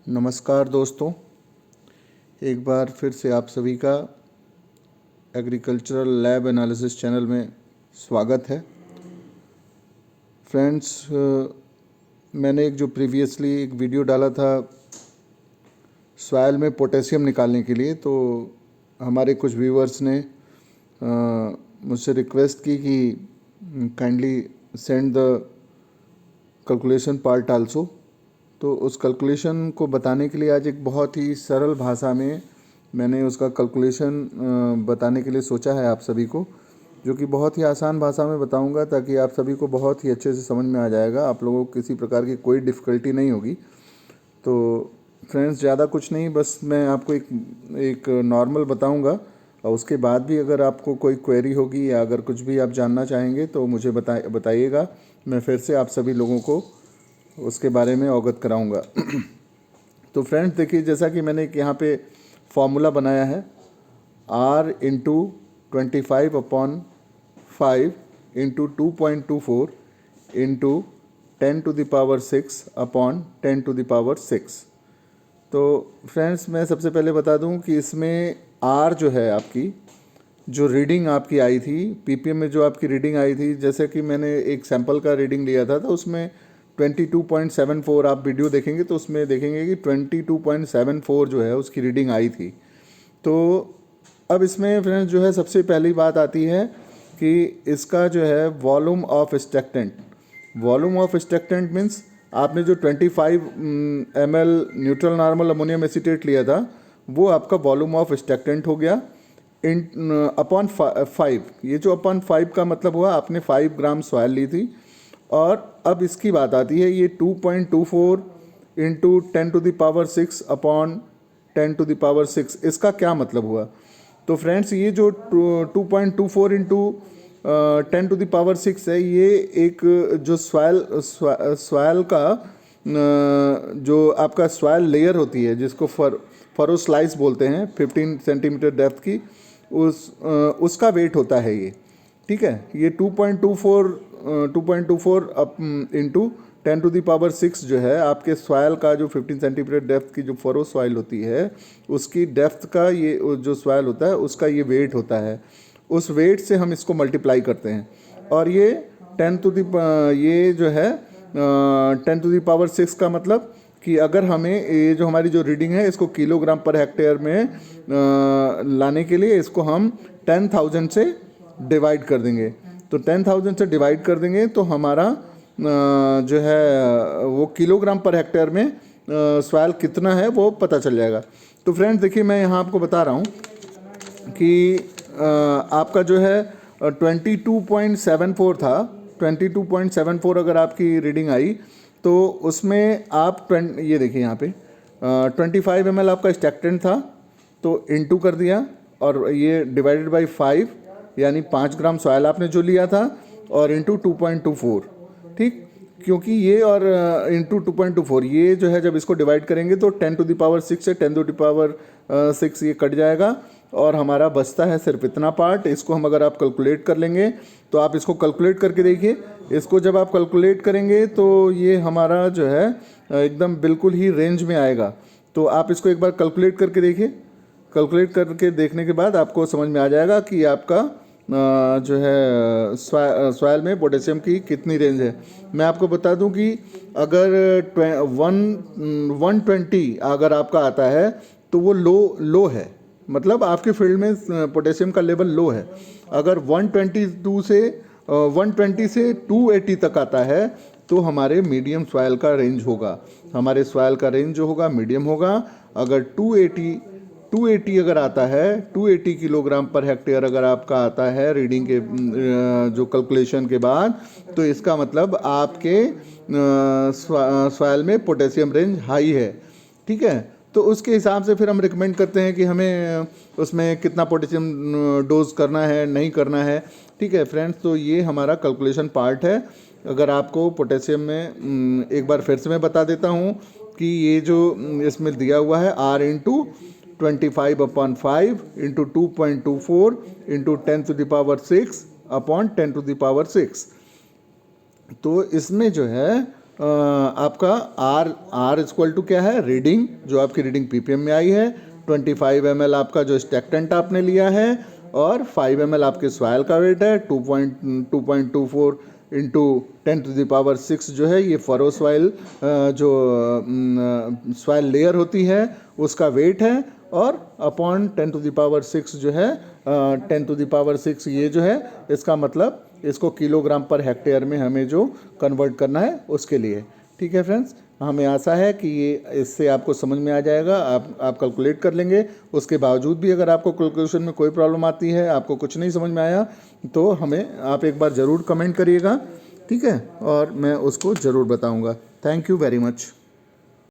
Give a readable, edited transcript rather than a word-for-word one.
नमस्कार दोस्तों, एक बार फिर से आप सभी का एग्रीकल्चरल लैब एनालिसिस चैनल में स्वागत है। फ्रेंड्स, मैंने एक प्रीवियसली एक वीडियो डाला था सॉइल में पोटेशियम निकालने के लिए, तो हमारे कुछ व्यूअर्स ने मुझसे रिक्वेस्ट की कि kindly send the calculation part also. तो उस कैलकुलेशन को बताने के लिए आज एक बहुत ही सरल भाषा में मैंने उसका कैलकुलेशन बताने के लिए सोचा है आप सभी को, जो कि बहुत ही आसान भाषा में बताऊंगा ताकि आप सभी को बहुत ही अच्छे से समझ में आ जाएगा, आप लोगों को किसी प्रकार की कोई डिफ़िकल्टी नहीं होगी। तो फ्रेंड्स, ज़्यादा कुछ नहीं, बस मैं आपको एक नॉर्मल बताऊंगा और उसके बाद भी अगर आपको कोई क्वेरी होगी या अगर कुछ भी आप जानना चाहेंगे तो मुझे बताइएगा। मैं फिर से आप सभी लोगों को उसके बारे में अवगत कराऊंगा। तो फ्रेंड्स देखिए, जैसा कि मैंने एक यहाँ पे फॉर्मूला बनाया है, r into 25/5 into 2.24 into 10⁻6 upon 10⁻6। तो फ्रेंड्स, मैं सबसे पहले बता दूं कि इसमें r जो है आपकी जो रीडिंग आपकी आई थी पीपीएम में, जो आपकी रीडिंग आई थी, जैसे कि मैंने एक सैंपल का रीडिंग लिया था, तो उसमें 22.74 आप वीडियो देखेंगे तो उसमें देखेंगे कि 22.74 जो है उसकी रीडिंग आई थी। तो अब इसमें फ्रेंड्स जो है सबसे पहली बात आती है कि इसका जो है volume of extractant. Volume of extractant means आपने जो 25 ml neutral normal ammonium acetate लिया था वो आपका वॉल्यूम ऑफ स्टेक्टेंट हो गया इन अपॉन 5। ये जो अपॉन 5 का मतलब हुआ आपने 5 ग्राम सॉइल ली थी। और अब इसकी बात आती है ये 2.24 इंटू 10⁻6 अपॉन 10⁻6, इसका क्या मतलब हुआ। तो फ्रेंड्स, ये जो 2.24 इंटू 10⁻6 है, ये एक जो सॉइल का जो आपका सॉइल लेयर होती है जिसको फरो स्लाइस बोलते हैं, 15 सेंटीमीटर डेप्थ की, उसका वेट होता है ये। ठीक है, ये 2.24 अप इंटू 10⁻6 जो है आपके सॉइल का जो 15 सेंटीमीटर डेप्थ की जो फरो सॉइल होती है उसकी डेप्थ का ये जो सॉइल होता है उसका ये वेट होता है। उस वेट से हम इसको मल्टीप्लाई करते हैं और ये ये जो है 10⁻6 का मतलब कि अगर हमें ये जो हमारी जो रीडिंग है इसको किलोग्राम पर हेक्टेयर में लाने के लिए इसको हम 10,000 से डिवाइड कर देंगे। तो 10,000 से डिवाइड कर देंगे तो हमारा जो है वो किलोग्राम पर हेक्टेयर में सॉइल कितना है वो पता चल जाएगा। तो फ्रेंड्स देखिए, मैं यहाँ आपको बता रहा हूँ कि आपका जो है 22.74 था। 22.74 अगर आपकी रीडिंग आई तो उसमें आप ये देखिए यहाँ पे 25 ml आपका स्टेक्टेंट था, तो इनटू कर दिया और ये डिवाइडेड बाय 5 यानी 5 ग्राम सॉइल आपने जो लिया था और इंटू 2.24। ठीक, क्योंकि ये और इंटू 2.24 ये जो है जब इसको डिवाइड करेंगे तो 10⁻6 से 10⁻6 ये कट जाएगा और हमारा बचता है सिर्फ इतना पार्ट। इसको हम अगर आप कैलकुलेट कर लेंगे तो आप इसको कैलकुलेट करके देखिए, इसको जब आप कैलकुलेट करेंगे तो ये हमारा जो है एकदम बिल्कुल ही रेंज में आएगा। तो आप इसको एक बार कैलकुलेट करके देखिए। कैलकुलेट करके देखने के बाद आपको समझ में आ जाएगा कि आपका जो है सॉइल में पोटेशियम की कितनी रेंज है। मैं आपको बता दूं कि अगर 120 अगर आपका आता है तो वो लो है, मतलब आपके फील्ड में पोटेशियम का लेवल लो है। अगर 120 से 280 तक आता है तो हमारे मीडियम सॉइल का रेंज होगा, हमारे सॉइल का रेंज जो होगा मीडियम होगा। अगर 280 अगर आता है, 280 किलोग्राम पर हेक्टेयर अगर आपका आता है रीडिंग के जो कैलकुलेशन के बाद, तो इसका मतलब आपके सॉइल में पोटेशियम रेंज हाई है। ठीक है, तो उसके हिसाब से फिर हम रिकमेंड करते हैं कि हमें उसमें कितना पोटेशियम डोज करना है, नहीं करना है। ठीक है फ्रेंड्स, तो ये हमारा कैलकुलेशन पार्ट है। अगर आपको पोटेशियम में एक बार फिर से मैं बता देता हूँ कि ये जो इसमें दिया हुआ है r into 25/5 into 2.24 into 10⁻6 upon 10⁻6। तो इसमें जो है आपका आर इक्वल टू क्या है, रीडिंग, जो आपकी रीडिंग पीपीएम में आई है, 25 ml आपका जो स्टेक्टेंट आपने लिया है, और 5 ml आपके सॉइल का वेट है, 2.24 इंटू 10⁻⁶ जो है ये फरो सॉइल जो सॉइल लेयर होती है उसका वेट है, और अपॉन 10⁻⁶ जो है 10⁻⁶ ये जो है इसका मतलब इसको किलोग्राम पर हेक्टेयर में हमें जो कन्वर्ट करना है उसके लिए। ठीक है फ्रेंड्स, हमें आशा है कि ये इससे आपको समझ में आ जाएगा, आप कैलकुलेट कर लेंगे। उसके बावजूद भी अगर आपको कैलकुलेशन में कोई प्रॉब्लम आती है, आपको कुछ नहीं समझ में आया, तो हमें आप एक बार ज़रूर कमेंट करिएगा, ठीक है, और मैं उसको ज़रूर बताऊँगा। Thank you very much.